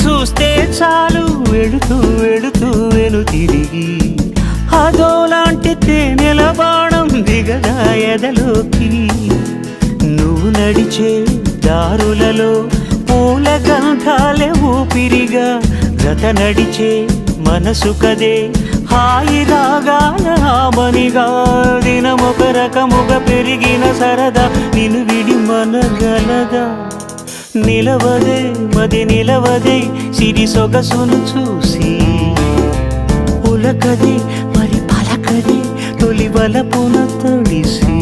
చూస్తే చాలు వెళుతూ వెళుతూ వెను తిరిగి అదోలాంటి తేనెల బాణం దిగదా ఎదలోకి. నువ్వు నడిచే దారులలో పూల గంధాలే ఊపిరిగా జత నడిచే మనసు కదే హాయి రాగాల హామనిగా. దినమొక రకముగా పెరిగిన సరదా నిన్ను విడి మనగలదా. నిలవదే మది నిలవదే సిరి సొగసును చూసి ఉలకదే మరి పలకదే తొలి వలపున తడిసి.